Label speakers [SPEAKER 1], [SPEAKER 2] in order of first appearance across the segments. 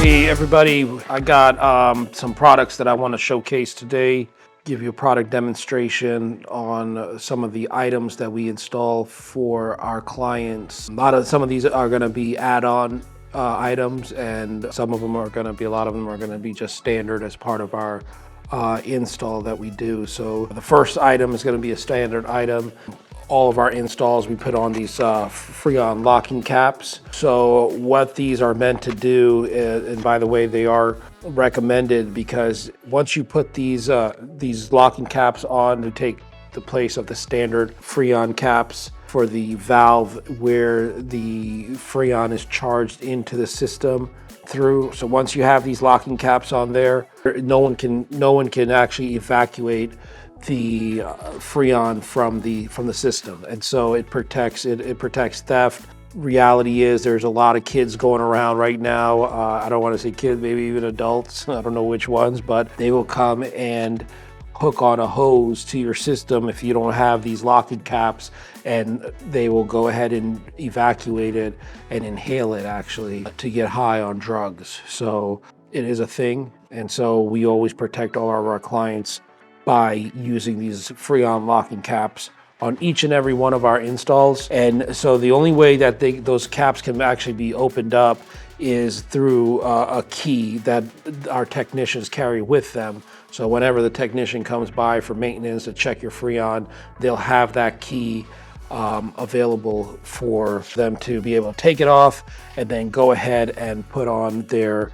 [SPEAKER 1] Hey everybody, I got some products that I want to showcase today, give you a product demonstration on some of the items that we install for our clients. Some of these are going to be add-on items, and a lot of them are going to be just standard as part of our install that we do. So the first item is going to be a standard item. All of our installs, we put on these Freon locking caps. So what these are meant to do, and by the way, they are recommended because once you put these locking caps on to take the place of the standard Freon caps for the valve where the Freon is charged into the system through. So once you have these locking caps on there, no one can actually evacuate the Freon from the system, and so it protects theft. Reality is there's a lot of kids going around right now. I don't want to say kids, maybe even adults. I don't know which ones, but they will come and hook on a hose to your system if you don't have these locking caps, and they will go ahead and evacuate it and inhale it actually to get high on drugs. So it is a thing, and so we always protect all of our clients by using these Freon locking caps on each and every one of our installs. And so the only way that those caps can actually be opened up is through a key that our technicians carry with them. So whenever the technician comes by for maintenance to check your Freon, they'll have that key available for them to be able to take it off and then go ahead and put on their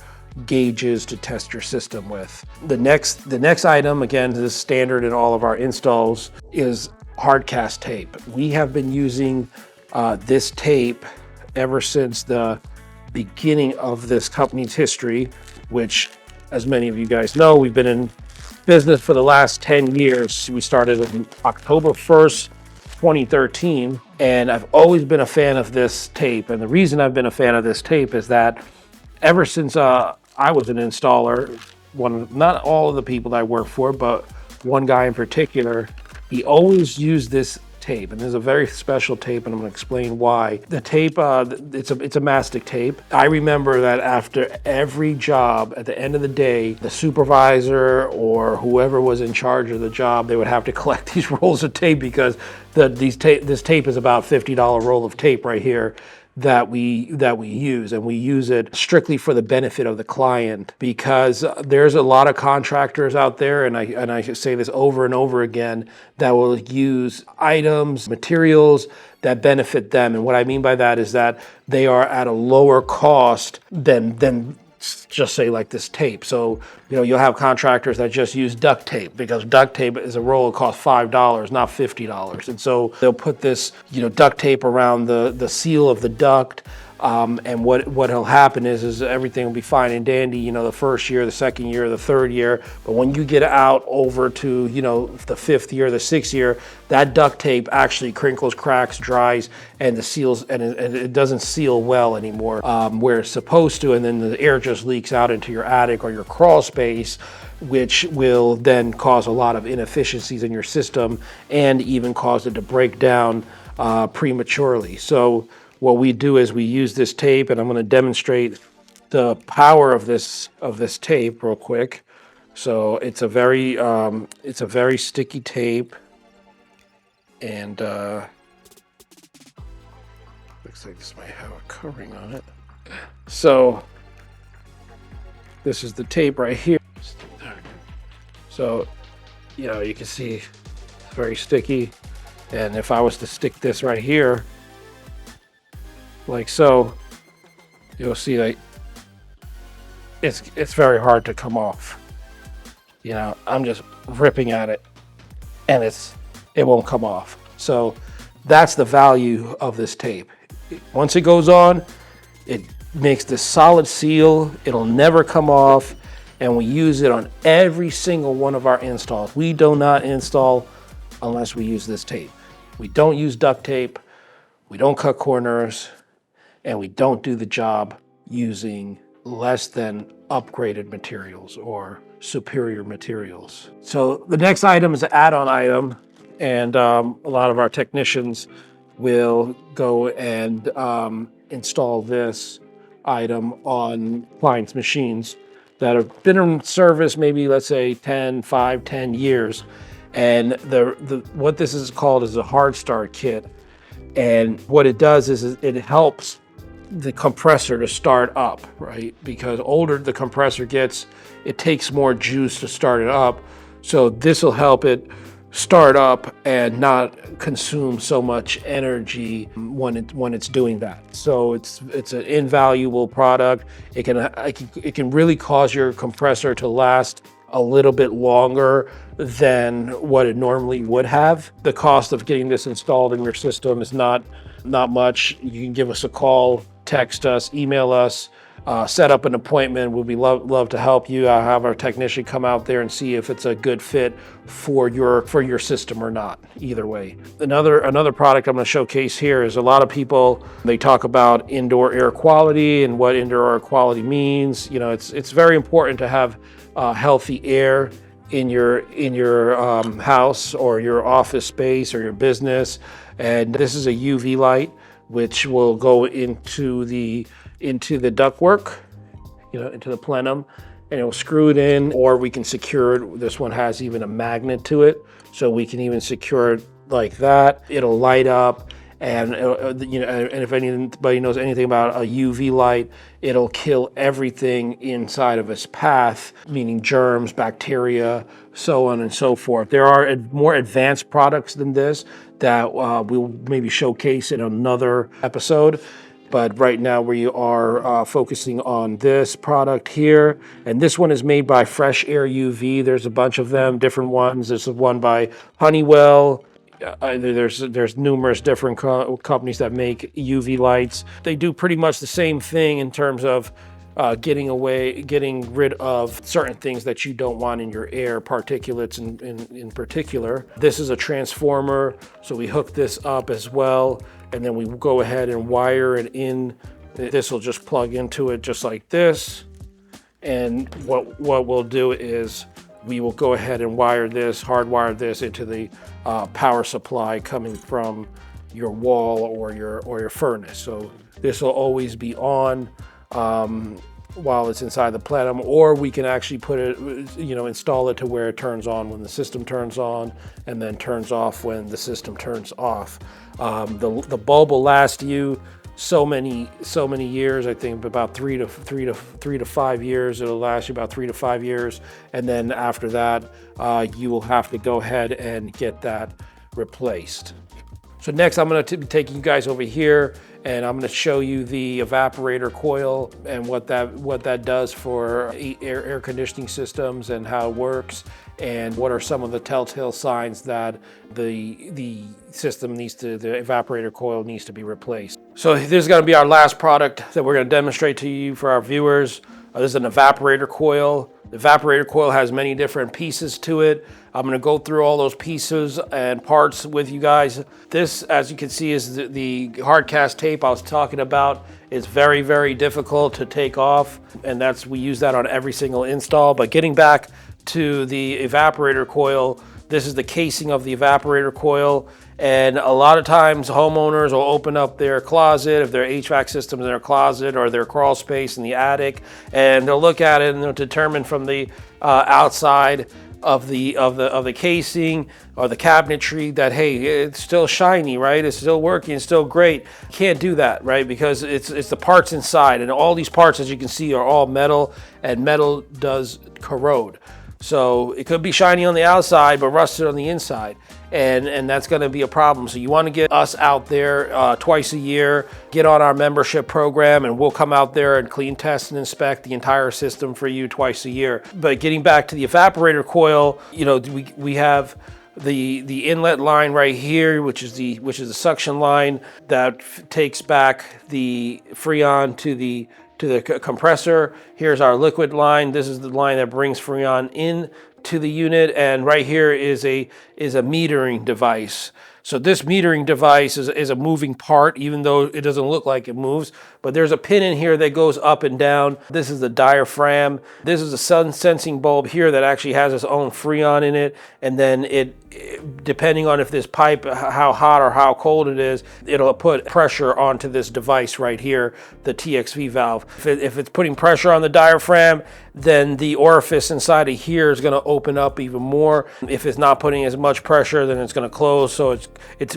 [SPEAKER 1] gauges to test your system with. The next item, again, this is standard in all of our installs, is Hardcast tape. We have been using this tape ever since the beginning of this company's history, which, as many of you guys know, we've been in business for the last 10 years. We started on October 1st, 2013, and I've always been a fan of this tape. And the reason I've been a fan of this tape is that ever since I was an installer, not all of the people that I work for, but one guy in particular, he always used this tape, and there's a very special tape, and I'm going to explain why. The tape, it's a mastic tape. I remember that after every job, at the end of the day, the supervisor or whoever was in charge of the job, they would have to collect these rolls of tape because this tape is about $50 roll of tape right here that we use, and we use it strictly for the benefit of the client, because there's a lot of contractors out there, and I say this over and over again, that will use items, materials that benefit them. And what I mean by that is that they are at a lower cost than just say like this tape. So, you'll have contractors that just use duct tape, because duct tape is a roll that costs $5, not $50. And so they'll put this, duct tape around the seal of the duct. And what'll happen is everything will be fine and dandy, the first year, the second year, the third year. But when you get out over to, the fifth year, the sixth year, that duct tape actually crinkles, cracks, dries, and it doesn't seal well anymore where it's supposed to. And then the air just leaks out into your attic or your crawl space, which will then cause a lot of inefficiencies in your system and even cause it to break down prematurely. So what we do is we use this tape, and I'm going to demonstrate the power of this tape real quick. So it's a very sticky tape, and looks like this might have a covering on it. So this is the tape right here. So you can see it's very sticky, and if I was to stick this right here like so, you'll see that it's very hard to come off. I'm just ripping at it, and it won't come off. So that's the value of this tape. Once it goes on, it makes this solid seal. It'll never come off, and we use it on every single one of our installs. We do not install unless we use this tape. We don't use duct tape. We don't cut corners. And we don't do the job using less than upgraded materials or superior materials. So the next item is an add-on item, and a lot of our technicians will go and install this item on clients' machines that have been in service maybe, let's say 10 years. And what this is called is a Hardstar Kit. And what it does is it helps the compressor to start up, right? Because older the compressor gets, it takes more juice to start it up. So this will help it start up and not consume so much energy when it's doing that. So it's an invaluable product. It can really cause your compressor to last a little bit longer than what it normally would have. The cost of getting this installed in your system is not much. You can give us a call, text us, email us, set up an appointment. We'll be love to help you. I'll have our technician come out there and see if it's a good fit for your system or not. Either way. Another product I'm going to showcase here is a lot of people, they talk about indoor air quality and what indoor air quality means. You know, it's very important to have healthy air in your house or your office space or your business. And this is a UV light which will go into the ductwork, you know, into the plenum, and it'll screw it in, or we can secure it. This one has even a magnet to it, so we can even secure it like that. It'll light up, and you know, and if anybody knows anything about a UV light, it'll kill everything inside of its path, meaning germs, bacteria, so on and so forth. There are more advanced products than this that we'll maybe showcase in another episode. But right now we are focusing on this product here. And this one is made by Fresh Air UV. There's a bunch of them, different ones. There's one by Honeywell. There's numerous different companies that make UV lights. They do pretty much the same thing in terms of getting rid of certain things that you don't want in your air, particulates in particular. This is a transformer, so we hook this up as well, and then we go ahead and wire it in. This will just plug into it just like this. And what we'll do is we will go ahead and hardwire this into the power supply coming from your wall or your furnace. So this will always be on while it's inside the plenum, or we can actually put it, you know, install it to where it turns on when the system turns on and then turns off when the system turns off. The bulb will last you so many years. I think about 3 to 5 years. It'll last you about 3 to 5 years, and then after that, you will have to go ahead and get that replaced. So next, I'm going to be taking you guys over here, and I'm going to show you the evaporator coil and what that does for air conditioning systems and how it works, and what are some of the telltale signs that the evaporator coil needs to be replaced. So this is going to be our last product that we're going to demonstrate to you for our viewers. This is an evaporator coil. The evaporator coil has many different pieces to it. I'm going to go through all those pieces and parts with you guys. This, as you can see, is the hardcast tape I was talking about. It's very, very difficult to take off, and we use that on every single install. But getting back to the evaporator coil, this is the casing of the evaporator coil. And a lot of times homeowners will open up their closet, if their HVAC system in their closet or their crawl space in the attic, and they'll look at it and they'll determine from the outside of the casing or the cabinetry that, hey, it's still shiny, right? It's still working, it's still great. You can't do that, right? Because it's the parts inside, and all these parts, as you can see, are all metal, and metal does corrode. So it could be shiny on the outside, but rusted on the inside. And that's going to be a problem. So you want to get us out there twice a year, get on our membership program, and we'll come out there and clean, test, and inspect the entire system for you twice a year. But getting back to the evaporator coil, you know, we have the inlet line right here, which is the suction line that takes back the Freon to the compressor. Here's our liquid line. This is the line that brings Freon in to the unit, and right here is a metering device. So this metering device is a moving part, even though it doesn't look like it moves, but there's a pin in here that goes up and down. This is the diaphragm. This is a sun sensing bulb here that actually has its own Freon in it, and then it depending on if this pipe, how hot or how cold it is, it'll put pressure onto this device right here, the TXV valve. If it's putting pressure on the diaphragm, then the orifice inside of here is going to open up even more. If it's not putting as much pressure, then it's going to close. So it's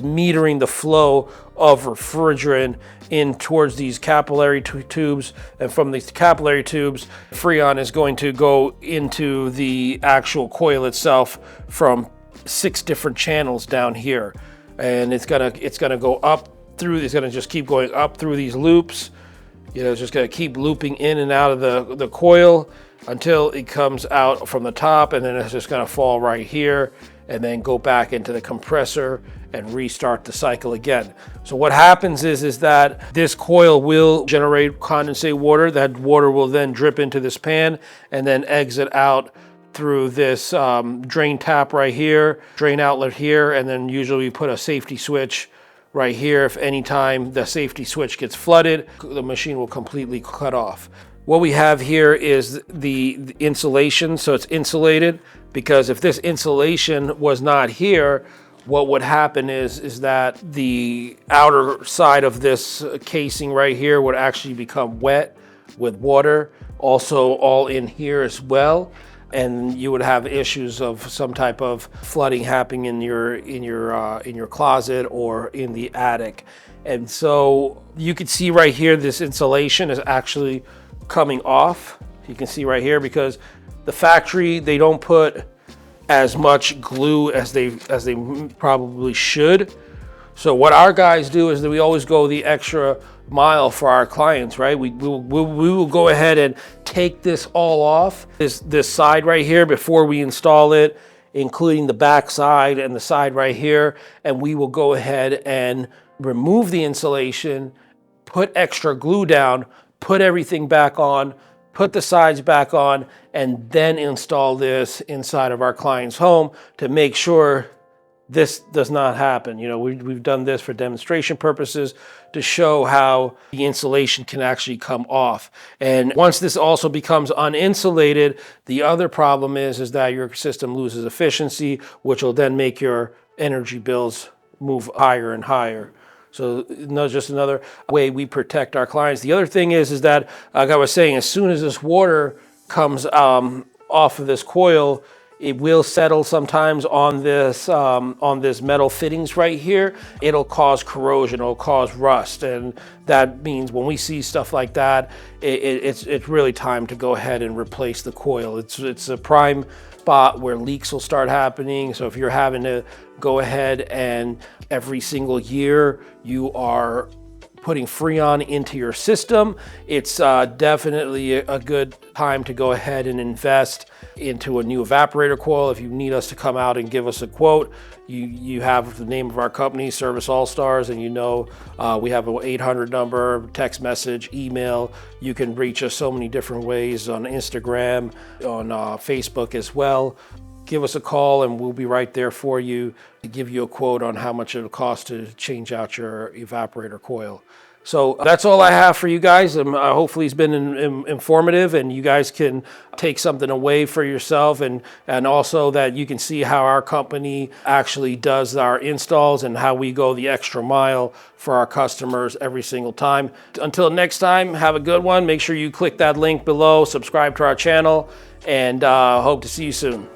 [SPEAKER 1] metering the flow of refrigerant in towards these capillary tubes, and from these capillary tubes, Freon is going to go into the actual coil itself from 6 different channels down here, and it's gonna go up through. It's gonna just keep going up through these loops. It's just gonna keep looping in and out of the coil until it comes out from the top, and then it's just gonna fall right here and then go back into the compressor and restart the cycle again. So what happens is that this coil will generate condensate water. That water will then drip into this pan and then exit out through this drain tap right here, drain outlet here, and then usually we put a safety switch right here. If any time the safety switch gets flooded, the machine will completely cut off. What we have here is the insulation, so it's insulated, because if this insulation was not here, what would happen is that the outer side of this casing right here would actually become wet with water, also all in here as well. And you would have issues of some type of flooding happening in your closet or in the attic. And so you can see right here, this insulation is actually coming off. You can see right here, because the factory, they don't put as much glue as they probably should. So what our guys do is that we always go the extra mile for our clients, right? We will go ahead and take this all off, this side right here, before we install it, including the back side and the side right here, and we will go ahead and remove the insulation, put extra glue down, put everything back on, put the sides back on, and then install this inside of our client's home to make sure this does not happen. We've done this for demonstration purposes to show how the insulation can actually come off. And once this also becomes uninsulated, the other problem is that your system loses efficiency, which will then make your energy bills move higher and higher. So just another way we protect our clients. The other thing is that, like I was saying, as soon as this water comes off of this coil, it will settle sometimes on this metal fittings right here. It'll cause corrosion, it'll cause rust, and that means when we see stuff like that, it's really time to go ahead and replace the coil. It's a prime spot where leaks will start happening. So if you're having to go ahead and every single year you are putting Freon into your system, it's definitely a good time to go ahead and invest into a new evaporator coil. If you need us to come out and give us a quote, you have the name of our company, Service All Stars, and we have an 800 number, text message, email. You can reach us so many different ways on Instagram, on Facebook as well. Give us a call and we'll be right there for you to give you a quote on how much it'll cost to change out your evaporator coil. So that's all I have for you guys. Hopefully it's been informative and you guys can take something away for yourself, and also that you can see how our company actually does our installs and how we go the extra mile for our customers every single time. Until next time, have a good one. Make sure you click that link below, subscribe to our channel, and hope to see you soon.